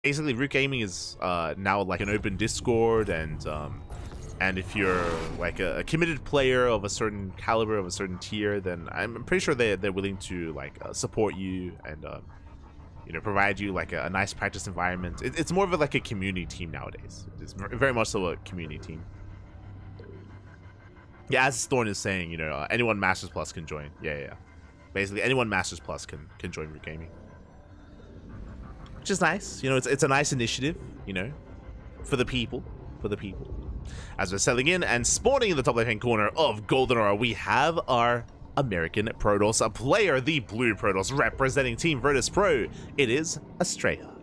basically Root Gaming is now like an open Discord, and if you're like a committed player of a certain caliber, of a certain tier, then I'm pretty sure they're willing to like support you and you know, provide you like a nice practice environment. It's more of like a community team nowadays. It's very much so a community team. Yeah, as Thorn is saying, you know, anyone Masters Plus can join. Yeah. Basically, anyone Masters Plus can join Root Gaming, which is nice. You know, it's a nice initiative. You know, for the people. As we're selling in and spawning in the top left-hand corner of Golden Aura, we have our American Protoss, a player, the blue Protoss, representing Team Virtus Pro. It is Astrea.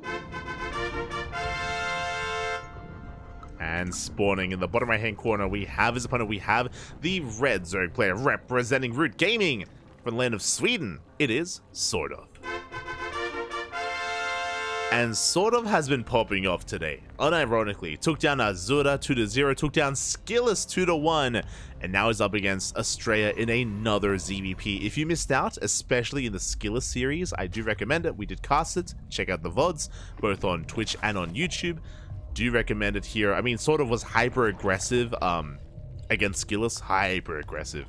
And spawning in the bottom right-hand corner, we have his opponent. We have the red Zerg player representing Root Gaming from the land of Sweden. It is SortOf. And SortOf has been popping off today. Unironically, took down Azura 2-0, took down Skillous 2-1, and now is up against Astrea in another ZVP. If you missed out, especially in the Skillous series, I do recommend it. We did cast it. Check out the VODs, both on Twitch and on YouTube. Do recommend it here. I mean, SortOf was hyper aggressive against Skillous, hyper aggressive.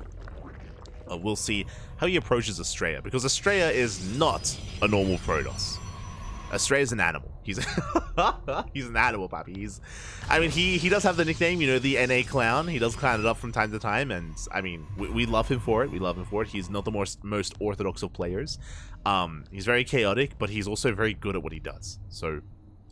We'll see how he approaches Astrea, because Astrea is not a normal Protoss. Astrea is an animal. He's an animal, Papi. I mean, he does have the nickname, you know, the NA clown. He does clown it up from time to time, and I mean, we love him for it. He's not the most orthodox of players. He's very chaotic, but he's also very good at what he does. So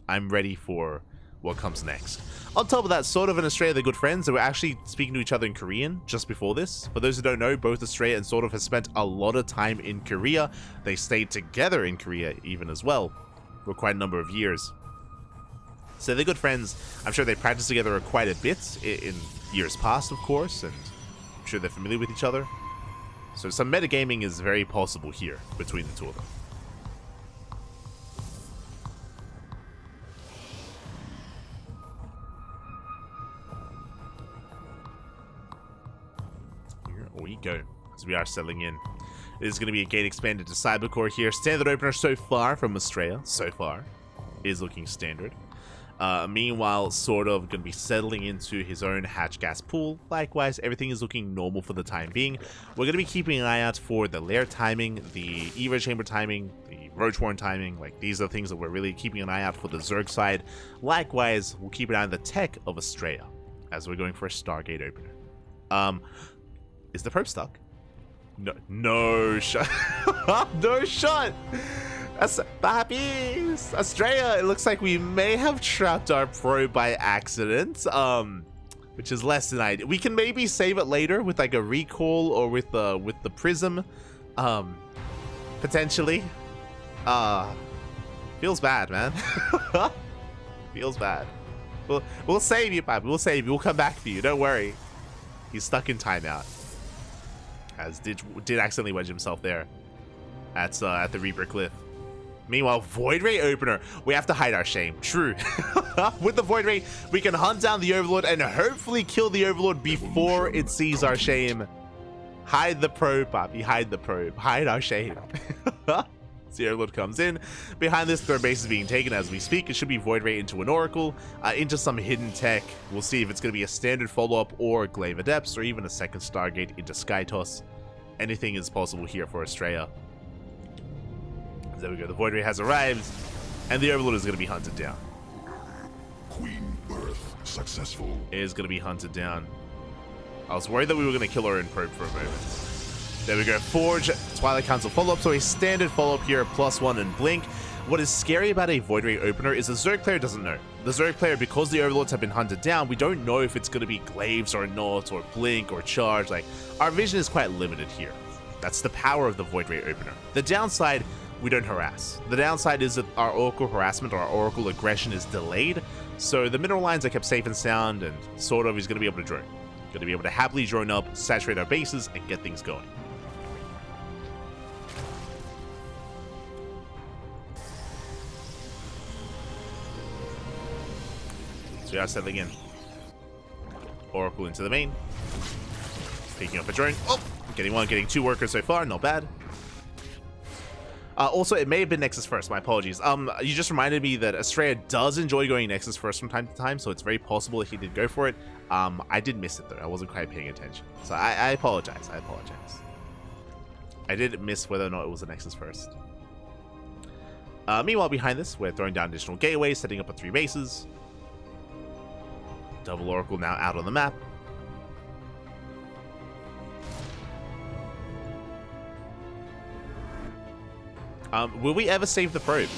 I'm ready for what comes next. On top of that, SortOf and Astrea, they're good friends. They were actually speaking to each other in Korean just before this. For those who don't know, both Astrea and SortOf have spent a lot of time in Korea. They stayed together in Korea even as well for quite a number of years. So they're good friends. I'm sure they practiced together quite a bit in years past, of course, and I'm sure they're familiar with each other. So some metagaming is very possible here between the two of them. Here we go, as we are settling in. It is going to be a gate expanded to Cybercore here. Standard opener so far from Astrea. So far is looking standard. Meanwhile, SortOf going to be settling into his own hatch gas pool. Likewise, everything is looking normal for the time being. We're going to be keeping an eye out for the lair timing, the Evo chamber timing, the Roach Warren timing. Like, these are things that we're really keeping an eye out for the Zerg side. Likewise, we'll keep an eye on the tech of Astrea as we're going for a Stargate opener. Is the probe stuck? No shot. No shot. That's Babbies. Astrea, it looks like we may have trapped our probe by accident. Which is less than ideal. We can maybe save it later with like a recall or with the prism. Potentially. Feels bad, man. Feels bad. We'll save you, Babby. We'll save you. We'll come back for you. Don't worry. He's stuck in timeout. As did accidentally wedge himself there at the Reaper Cliff. Meanwhile, Void Ray opener. We have to hide our shame. True. With the Void Ray, we can hunt down the Overlord and hopefully kill the Overlord before it sees our shame. Hide the probe, Bobby. Hide the probe. Hide our shame. The Overlord comes in. Behind this, their base is being taken as we speak. It should be Void Ray into an Oracle, into some hidden tech. We'll see if it's going to be a standard follow-up or Glaive Adepts, or even a second Stargate into Skytoss. Anything is possible here for Astrea. There we go. The Void Ray has arrived, and the Overlord is going to be hunted down. Queen birth successful. It is going to be hunted down. I was worried that we were going to kill our own probe for a moment. There we go. Forge, Twilight Council follow-up. So a standard follow-up here, +1 and Blink. What is scary about a Void Ray opener is the Zerg player doesn't know. The Zerg player, because the Overlords have been hunted down, we don't know if it's going to be Glaives or not, or Blink or Charge. Like, our vision is quite limited here. That's the power of the Void Ray opener. The downside, we don't harass. The downside is that our Oracle harassment or our Oracle aggression is delayed. So the mineral lines are kept safe and sound, and SortOf is going to be able to drone. Going to be able to happily drone up, saturate our bases, and get things going. So we are settling in. Oracle into the main. Picking up a drone. Oh! Getting one, getting two workers so far. Not bad. Also, it may have been Nexus first. My apologies. You just reminded me that Astrea does enjoy going Nexus first from time to time, so it's very possible that he did go for it. I did miss it though. I wasn't quite paying attention, so I apologize. I apologize. I did miss whether or not it was a Nexus first. Meanwhile, behind this, we're throwing down additional gateways, setting up 3 bases. Double Oracle now out on the map. Will we ever save the probe?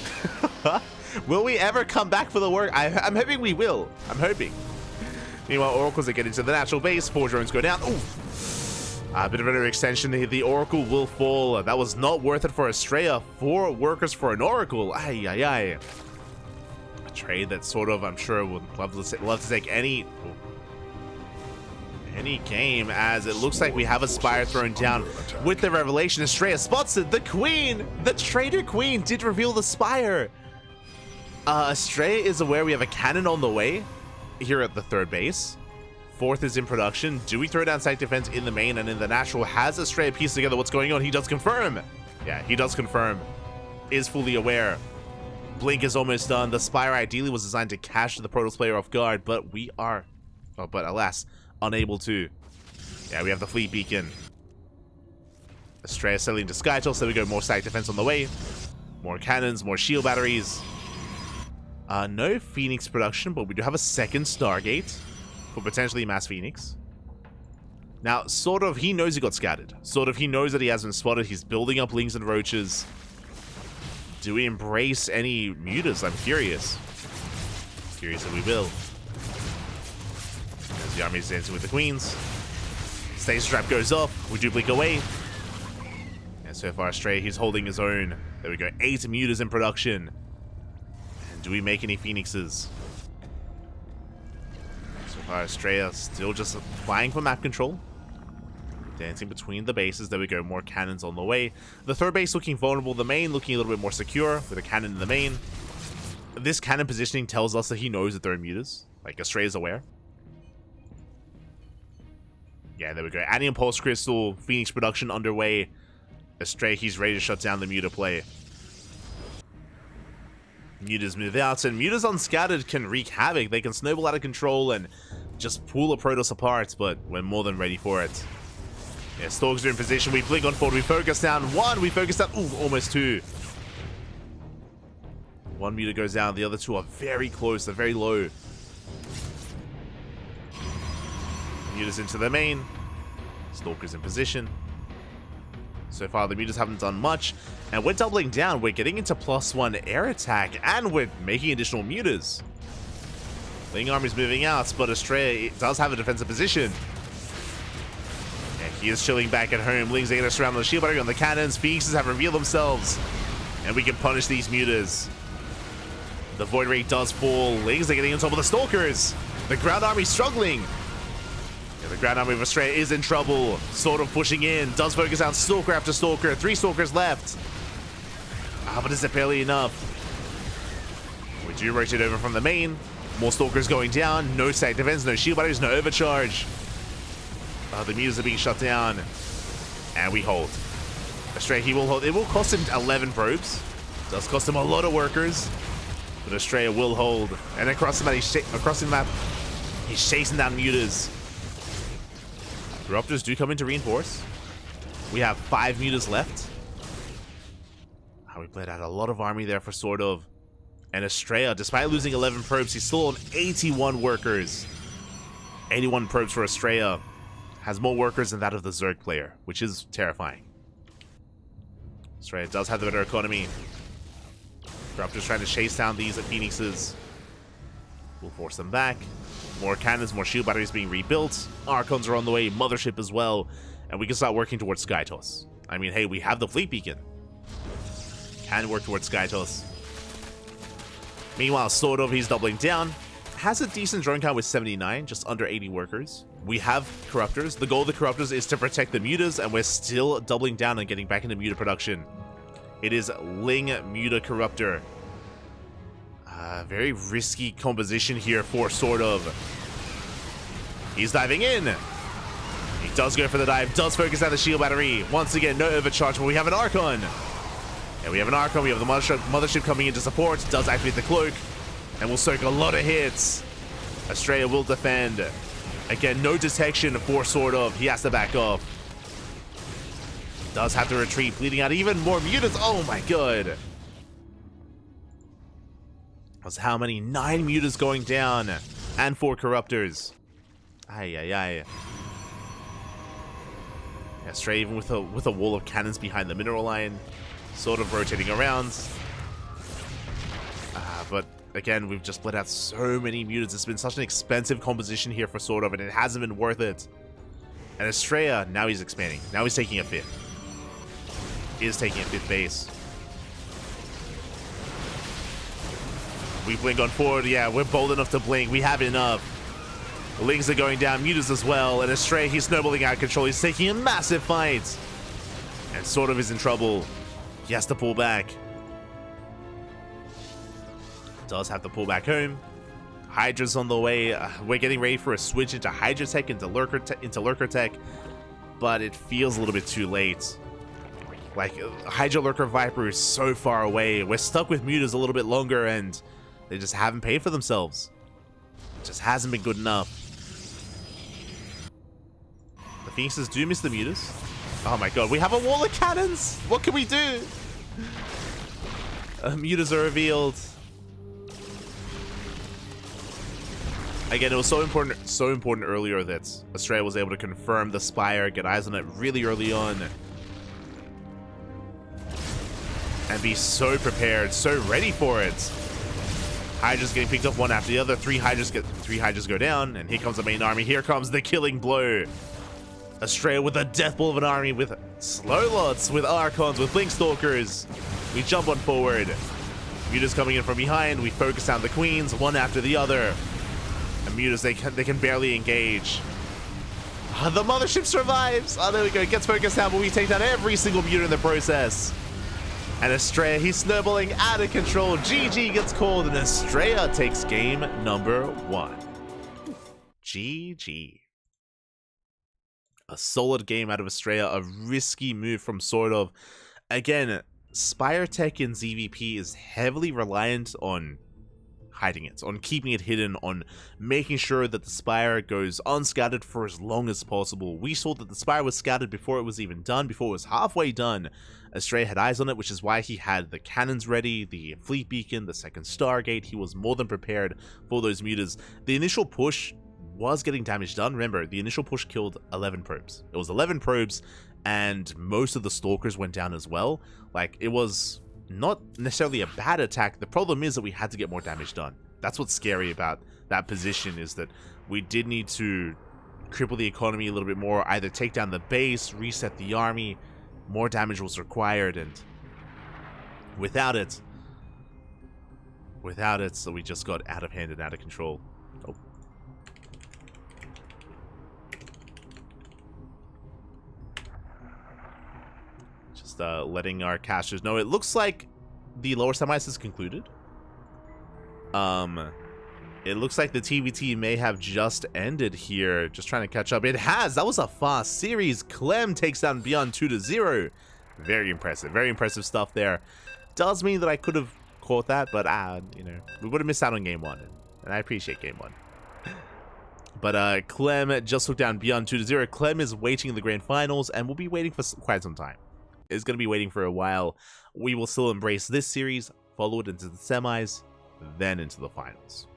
Will we ever come back for the work? I'm hoping we will. I'm hoping. Meanwhile, Oracles that get into the natural base. 4 drones go down. Ooh. A bit of an overextension. The Oracle will fall. That was not worth it for Astrea. 4 workers for an Oracle. Ay, ay, ay. A trade that SortOf, I'm sure, would love to take any game, as it looks like we have a Spire thrown down with the revelation. Astrea spots it. The Queen, the Traitor Queen, did reveal the Spire. Astrea is aware we have a cannon on the way here at the 3rd base. 4th is in production. Do we throw down site defense in the main and in the natural? Has Astrea pieced together what's going on? He does confirm. Yeah, he does confirm. Is fully aware. Blink is almost done. The Spire ideally was designed to catch the Protoss player off guard, but we are, but alas, unable to. Yeah, we have the fleet beacon. Astrea selling to Skytel, so we go more site defense on the way. More cannons, more shield batteries. No Phoenix production, but we do have a 2nd Stargate for potentially Mass Phoenix. Now, SortOf, he knows he got scattered. SortOf, he knows that he hasn't spotted. He's building up Lings and Roaches. Do we embrace any mutas? I'm curious. Curious that we will. As the army is dancing with the Queens. Stasis Trap goes off. We do blink away. And so far, Astrea, he's holding his own. There we go. 8 mutas in production. And do we make any Phoenixes? So far, Astrea still just flying for map control. Dancing between the bases. There we go. More cannons on the way. The 3rd base looking vulnerable. The main looking a little bit more secure with a cannon in the main. This cannon positioning tells us that he knows that there are mutas. Like, Astrea is aware. Yeah, there we go. Anium Pulse Crystal, Phoenix production underway. Astrea, he's ready to shut down the muta play. Mutas move out, and mutas unscattered can wreak havoc. They can snowball out of control and just pull a Protoss apart, but we're more than ready for it. Yeah, Stalkers are in position. We blink on forward. We focus down 1. We focus down, ooh, almost 2. 1 muta goes down. The other 2 are very close. They're very low. Mutas into the main. Stalkers in position. So far, the mutas haven't done much, and we're doubling down. We're getting into +1 air attack, and we're making additional mutas. Ling Army's moving out, but Astrea does have a defensive position. Yeah, he is chilling back at home. Ling's going to surround the shield battery on the cannons. Phoenixes have revealed themselves, and we can punish these mutas. The Void Ray does fall. Ling's are getting on top of the Stalkers. The ground army struggling. The ground army of Astrea is in trouble. SortOf pushing in. Does focus on Stalker after Stalker. 3 Stalkers left. But is it barely enough? We do rotate over from the main. More Stalkers going down. No site defense, no shield batteries, no overcharge. The mutas are being shut down. And we hold. Astrea, he will hold. It will cost him 11 probes. It does cost him a lot of workers. But Astrea will hold. And across the map, he's chasing down mutas. Disruptors do come in to reinforce. We have 5 mutas left. We played out a lot of army there for SortOf. And Astrea, despite losing 11 probes, he's still on 81 workers. 81 probes for Astrea. Has more workers than that of the Zerg player, which is terrifying. Astrea does have the better economy. Disruptors trying to chase down these Phoenixes. We'll force them back. More cannons, more shield batteries being rebuilt. Archons are on the way, Mothership as well. And we can start working towards Skytos. I mean, hey, we have the fleet beacon. Can work towards Skytos. Meanwhile, SortOf, he's doubling down. Has a decent drone count with 79, just under 80 workers. We have Corruptors. The goal of the Corruptors is to protect the mutas, and we're still doubling down and getting back into muta production. It is Ling Muta Corruptor. Very risky composition here for SortOf. He's diving in. He does go for the dive, does focus down the shield battery. Once again, no overcharge, but we have an Archon. And we have an Archon, we have the mothership coming in to support, does activate the cloak, and will soak a lot of hits. Astrea will defend. Again, no detection for SortOf. He has to back off. Does have to retreat, bleeding out even more mutants. Oh my god. That's how many? 9 mutants going down. And 4 corruptors. Ay, ay, ay. Astrea even with a wall of cannons behind the mineral line. Sort of rotating around. But again, we've just bled out so many mutants. It's been such an expensive composition here for SortOf, and it hasn't been worth it. And Astrea, now he's expanding. Now he's taking a 5th. He is taking a 5th base. We blink on forward. Yeah, we're bold enough to blink. We have enough. The Lings are going down. Mutants as well. And Astrea, he's snowballing out of control. He's taking a massive fight. And SortOf is in trouble. He has to pull back. Does have to pull back home. Hydra's on the way. We're getting ready for a switch into Hydra tech, into Lurker tech, but it feels a little bit too late. Like, Hydra Lurker Viper is so far away. We're stuck with Mutas a little bit longer, and they just haven't paid for themselves. It just hasn't been good enough. The Phoenixes do miss the Mutas. Oh my god, we have a wall of cannons! What can we do? Mutas are revealed. Again, it was so important earlier that Astrea was able to confirm the Spire, get eyes on it really early on. And be so prepared, so ready for it. Hydras getting picked up one after the other. 3 Hydras go down, and here comes the main army. Here comes the killing blow. Astrea with a death ball of an army, with slow lots, with Archons, with Blink Stalkers. We jump on forward. Mutas coming in from behind. We focus down the queens, one after the other. And Mutas, they can barely engage. The mothership survives. Oh, there we go. Gets focused down, but we take down every single mutant in the process. And Astrea, he's snowballing out of control. GG gets called, and Astrea takes game number 1. GG. A solid game out of Astrea, a risky move from SortOf. Again, Spire Tech in ZVP is heavily reliant on hiding it, on keeping it hidden, on making sure that the Spire goes unscattered for as long as possible. We saw that the Spire was scattered before it was even done, before it was halfway done. Astrea had eyes on it, which is why he had the cannons ready, the fleet beacon, the second Stargate. He was more than prepared for those mutas. The initial push was getting damage done. Remember, the initial push killed 11 probes. It was 11 probes, and most of the Stalkers went down as well. Like, it was not necessarily a bad attack. The problem is that we had to get more damage done. That's what's scary about that position, is that we did need to cripple the economy a little bit more, either take down the base, reset the army. More damage was required, and without it, so we just got out of hand and out of control. Oh. Just letting our casters know. It looks like the lower semis is concluded. It looks like the TVT may have just ended here. Just trying to catch up. It has. That was a fast series. Clem takes down Beyond 2-0. Very impressive stuff there. Does mean that I could have caught that, but you know, we would have missed out on game 1, and I appreciate game 1. But Clem just took down Beyond 2-0. Clem is waiting in the grand finals, and will be waiting for quite some time. It's going to be waiting for a while. We will still embrace this series, follow it into the semis, then into the finals.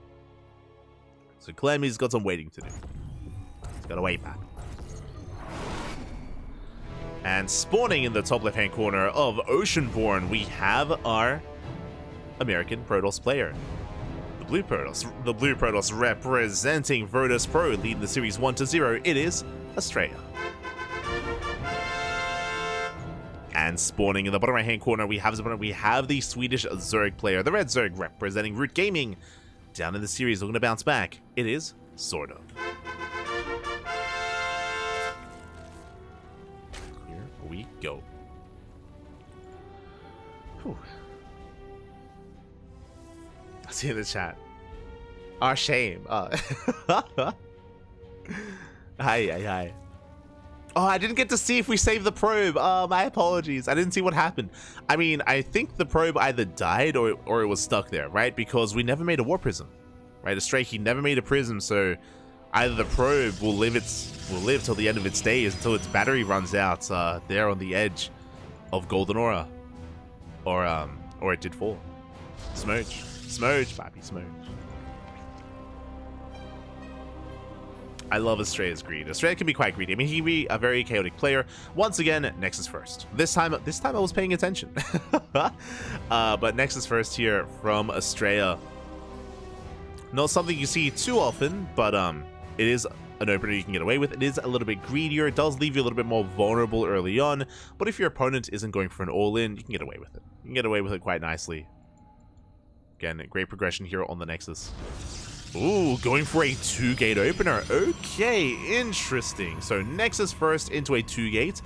So Clemmy's got some waiting to do. He's got to wait back. And spawning in the top left-hand corner of Oceanborn, we have our American Protoss player. The Blue Protoss representing Virtus Pro, leading the series 1-0. It is Astrea. And spawning in the bottom right-hand corner, we have the Swedish Zerg player, the Red Zerg representing Root Gaming. Down in the series, looking to bounce back. It is SortOf. Here we go. Whew. I see in the chat. Our shame. Hi. Oh, I didn't get to see if we saved the probe. My apologies. I didn't see what happened. I mean, I think the probe either died or it was stuck there, right? Because we never made a war prism, right? Astrea, he never made a prism, so either the probe will live till the end of its days, until its battery runs out there on the edge of Golden Aura, or it did fall. Smooch, papi, smooch. I love Astrea's greed. Astrea can be quite greedy. I mean, he can be a very chaotic player. Once again, Nexus first. This time I was paying attention. But Nexus first here from Astrea. Not something you see too often, but it is an opener you can get away with. It is a little bit greedier. It does leave you a little bit more vulnerable early on, but if your opponent isn't going for an all-in, you can get away with it. You can get away with it quite nicely. Again, great progression here on the Nexus. Ooh, going for a 2-gate opener. Okay, interesting. So Nexus first into a 2-gate.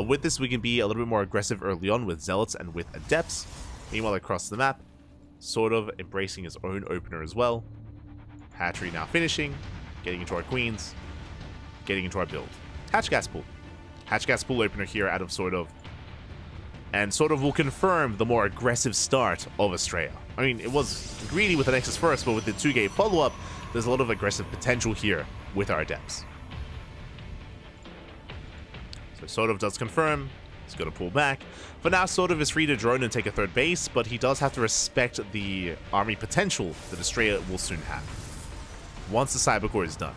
With this, we can be a little bit more aggressive early on with Zealots and with Adepts. Meanwhile, across the map, SortOf embracing his own opener as well. Hatchery now finishing, getting into our Queens, getting into our build. Hatch Gas Pool. Hatch Gas Pool opener here out of SortOf. And SortOf will confirm the more aggressive start of Astrea. I mean, it was greedy with the Nexus first, but with the 2-gate follow-up, there's a lot of aggressive potential here with our Adepts. So SortOf does confirm. He's got to pull back. For now, SortOf is free to drone and take a 3rd base, but he does have to respect the army potential that Astrea will soon have once the Cybercore is done.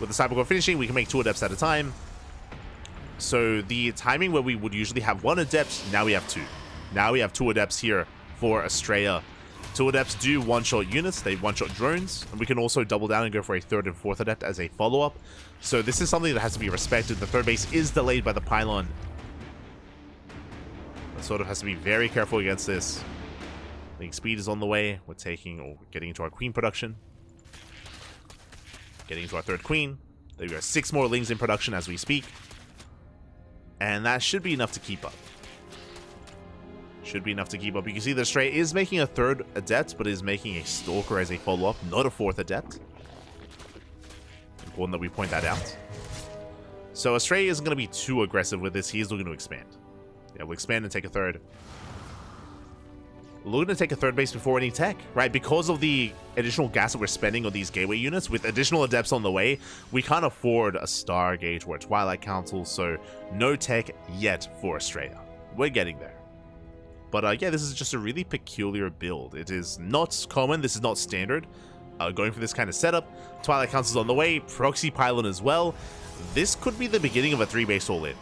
With the Cybercore finishing, we can make 2 Adepts at a time. So the timing where we would usually have 1 Adept, now we have 2. Now we have 2 Adepts here for Astrea. 2 Adepts do one-shot units, they one-shot drones, and we can also double down and go for a 3rd and 4th Adept as a follow-up. So this is something that has to be respected. The 3rd base is delayed by the pylon. But SortOf has to be very careful against this. Link speed is on the way. We're getting into our queen production. Getting into our 3rd queen. There we go, 6 more lings in production as we speak. And that should be enough to keep up. Should be enough to keep up. You can see that Astrea is making a 3rd Adept, but is making a Stalker as a follow-up, not a 4th Adept. Important that we point that out. So Astrea isn't going to be too aggressive with this. He is looking to expand. Yeah, we'll expand and take a 3rd. Looking to take a 3rd base before any tech, right? Because of the additional gas that we're spending on these gateway units, with additional Adepts on the way, we can't afford a Stargate or a Twilight Council, so no tech yet for Astrea. We're getting there. But yeah, this is just a really peculiar build. It is not common, this is not standard. Going for this kind of setup. Twilight Council's on the way, Proxy Pylon as well. This could be the beginning of a 3-base all-in.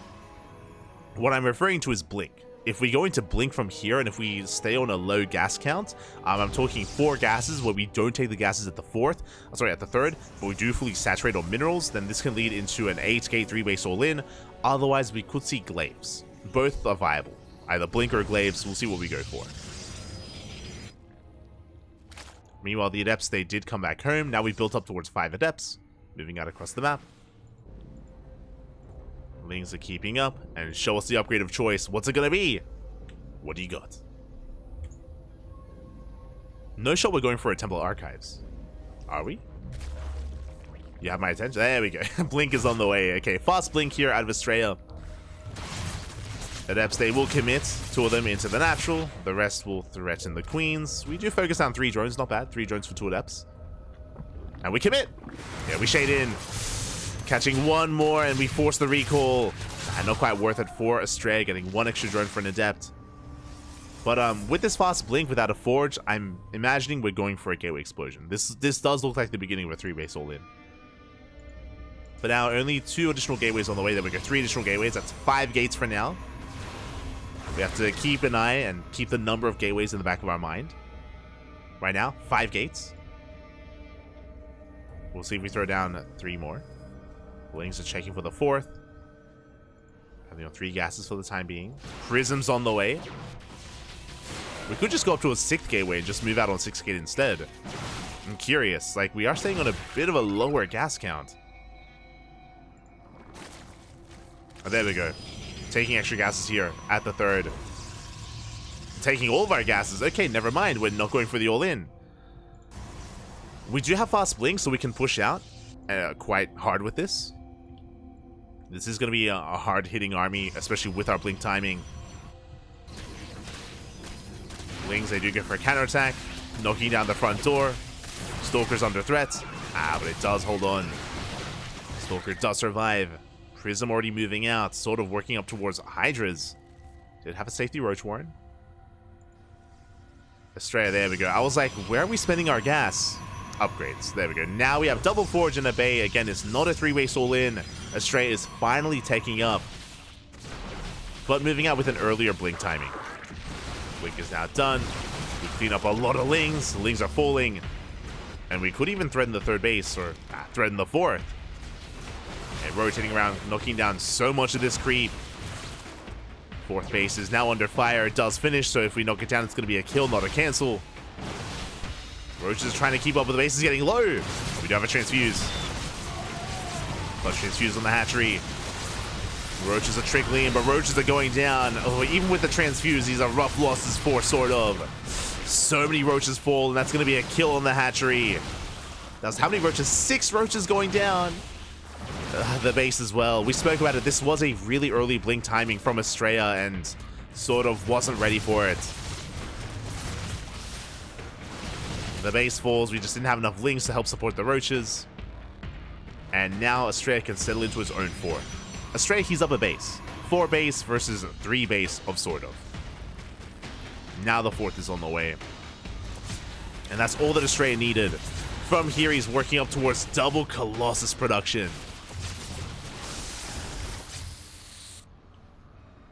What I'm referring to is Blink. If we go into Blink from here, and if we stay on a low gas count, I'm talking 4 gases where we don't take the gases at the 3rd, but we do fully saturate on minerals, then this can lead into an 8-gate 3-base all-in. Otherwise, we could see Glaives. Both are viable. Either Blink or Glaives, we'll see what we go for. Meanwhile, the Adepts, they did come back home. Now we've built up towards 5 Adepts, moving out across the map. Lings are keeping up, and show us the upgrade of choice. What's it gonna be? What do you got? No shot we're going for a Temple Archives. Are we? You have my attention? There we go. Blink is on the way. Okay, fast Blink here out of Astrea. Adepts, they will commit 2 of them into the natural. The rest will threaten the queens. We do focus on 3 drones, not bad. 3 drones for 2 Adepts. And we commit. Yeah, we shade in. Catching 1 more, and we force the recall. Not quite worth it for Astrea, getting 1 extra drone for an Adept. But with this fast Blink without a Forge, I'm imagining we're going for a Gateway Explosion. This does look like the beginning of a 3-base all-in. But now only 2 additional gateways on the way. There we go, 3 additional gateways. That's 5 gates for now. We have to keep an eye and keep the number of gateways in the back of our mind. Right now, 5 gates. We'll see if we throw down 3 more. Lings are checking for the 4th. Having 3 gases for the time being. Prism's on the way. We could just go up to a 6th gateway and just move out on 6th gate instead. I'm curious. Like, we are staying on a bit of a lower gas count. Oh, there we go. Taking extra gases here at the 3rd. Taking all of our gases. Okay, never mind. We're not going for the all-in. We do have fast Blink, so we can push out quite hard with this. This is going to be a hard-hitting army, especially with our blink timing. Lings, they do go for a counterattack, knocking down the front door. Stalker's under threat. But it does hold on. Stalker does survive. Prism already moving out, sort of working up towards Hydras. Did it have a safety Roach Warren? Astrea, there we go. I was like, where are we spending our gas? Upgrades. There we go. Now we have double Forge and a Bay. Again, it's not a three-way all-in. Astrea is finally taking up, but moving out with an earlier blink timing. Blink is now done. We clean up a lot of Lings. Lings are falling. And we could even threaten the third base, or threaten the fourth. And rotating around, knocking down so much of this creep. Fourth base is now under fire. It does finish, so if we knock it down, it's going to be a kill, not a cancel. Roach is trying to keep up, but the base is getting low. We do have a transfuse. Clutch transfuse on the hatchery. Roaches are trickling in, but Roaches are going down. Oh, even with the transfuse, these are rough losses for SortOf. So many Roaches fall, and that's going to be a kill on the hatchery. That's how many Roaches? 6 Roaches going down. The base as well. We spoke about it. This was a really early blink timing from Astrea, and SortOf wasn't ready for it. The base falls. We just didn't have enough Lings to help support the Roaches. And now Astrea can settle into his own 4. Astrea, he's up a base. 4 base versus 3 base of SortOf. Now the 4th is on the way. And that's all that Astrea needed. From here, he's working up towards double Colossus production.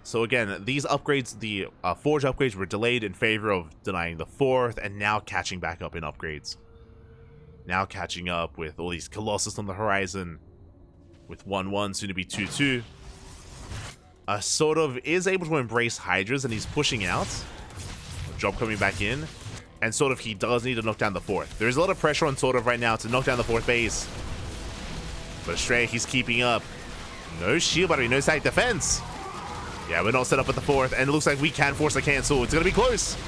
So again, these upgrades, the Forge upgrades were delayed in favor of denying the 4th, and now catching back up in upgrades. Now catching up with all these Colossus on the horizon, with 1-1, soon to be 2-2. SortOf is able to embrace Hydras, and he's pushing out. Job coming back in, and SortOf, he does need to knock down the 4th. There's a lot of pressure on SortOf right now to knock down the 4th base. But Astrea, he's keeping up. No shield battery, no static defense. Yeah, we're not set up at the 4th, and it looks like we can force a cancel. It's going to be close.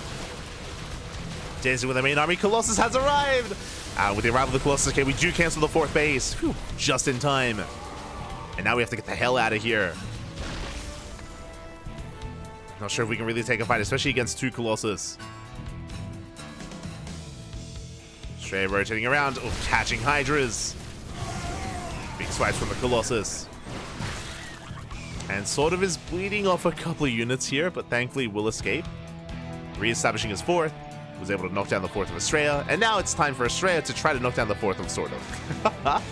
Dancing with the main army, Colossus has arrived. With the arrival of the Colossus, okay, we do cancel the 4th base. Whew, just in time. And now we have to get the hell out of here. Not sure if we can really take a fight, especially against 2 Colossus. Astrea rotating around, catching Hydras. Big swipes from the Colossus. And SortOf is bleeding off a couple of units here, but thankfully will escape. Re-establishing his 4th. Was able to knock down the 4th of Astrea. And now it's time for Astrea to try to knock down the 4th of SortOf.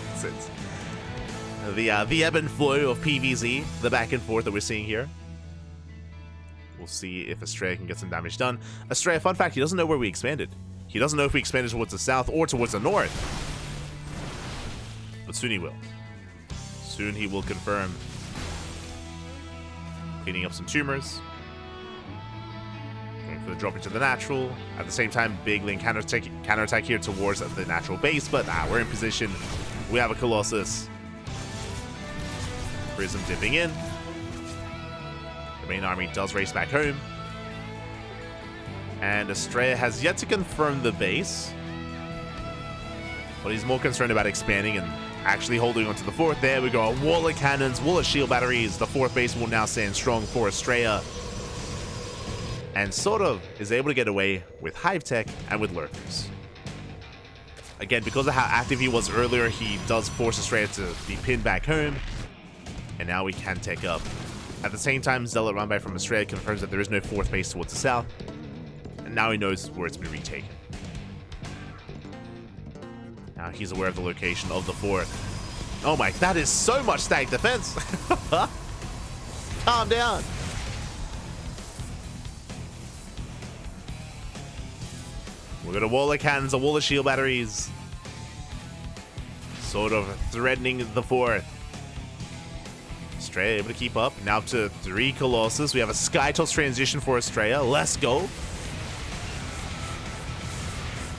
The ebb and flow of PvZ, the back and forth that we're seeing here. We'll see if Astrea can get some damage done. Astrea, fun fact, he doesn't know where we expanded. He doesn't know if we expanded towards the south or towards the north. But soon he will. Soon he will confirm. Cleaning up some tumors. Going for the drop into the natural. At the same time, big link counterattack here towards the natural base, but we're in position. We have a Colossus. Prism dipping in. The main army does race back home. And Astrea has yet to confirm the base. But he's more concerned about expanding and actually holding onto the 4th. There we go. A wall of cannons, wall of shield batteries. The 4th base will now stand strong for Astrea. And SortOf is able to get away with Hive Tech and with Lurkers. Again, because of how active he was earlier, he does force Astrea to be pinned back home. And now we can take up. At the same time, Zealot run by from Astrea confirms that there is no 4th base towards the south. And now he knows where it's been retaken. Now he's aware of the location of the 4th. Oh my, that is so much static defense. Calm down. We've got a wall of cannons, a wall of shield batteries. SortOf threatening the 4th. Astrea able to keep up. Now up to 3 Colossus. We have a Skytoss transition for Astrea. Let's go.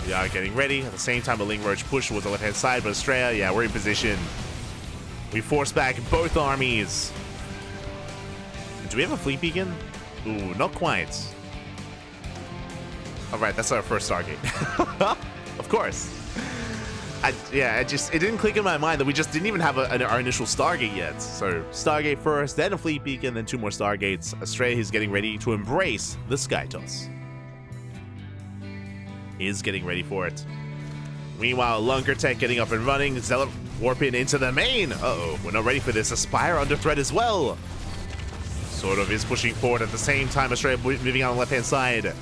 We are getting ready. At the same time, a Ling Roach push towards the left-hand side, but Astrea, yeah, we're in position. We force back both armies. And do we have a fleet beacon? Ooh, not quite. All right, that's our first Stargate. Of course. It didn't click in my mind that we just didn't even have our initial Stargate yet. So Stargate first, then a Fleet Beacon, then 2 more Stargates. Astrea is getting ready to embrace the Sky Toss. He is getting ready for it. Meanwhile, Lunker Tech getting up and running. Zealot warping into the main. Uh-oh, we're not ready for this. Aspire under threat as well. SortOf is pushing forward at the same time. Astrea moving on the left-hand side.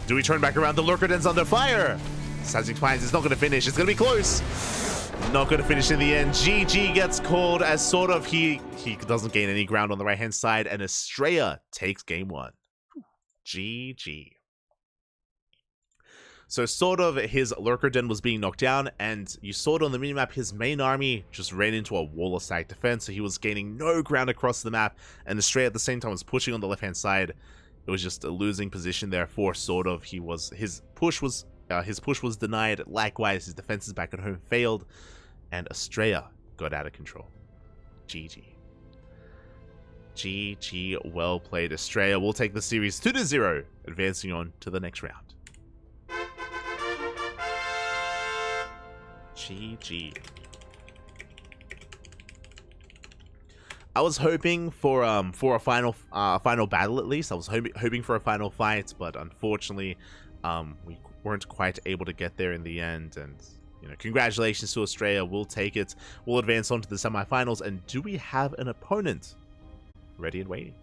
Do we turn back around? The Lurker Den's under fire. Sazing finds it's not going to finish. It's going to be close. Not going to finish in the end. GG gets called as SortOf. He doesn't gain any ground on the right-hand side, and Astrea takes game 1. GG. So SortOf, his Lurker Den was being knocked down, and you saw it on the minimap, his main army just ran into a wall of stack defense, so he was gaining no ground across the map, and Astrea at the same time was pushing on the left-hand side. It was just a losing position there for SortOf. His push was denied. Likewise, his defenses back at home failed, and Astrea got out of control. GG. GG, well played. Astrea will take the series 2-0, advancing on to the next round. GG. I was hoping for a final battle at least. I was hoping for a final fight, but unfortunately, we weren't quite able to get there in the end. And you know, congratulations to Astrea. We'll take it. We'll advance on to the semifinals. And do we have an opponent ready and waiting?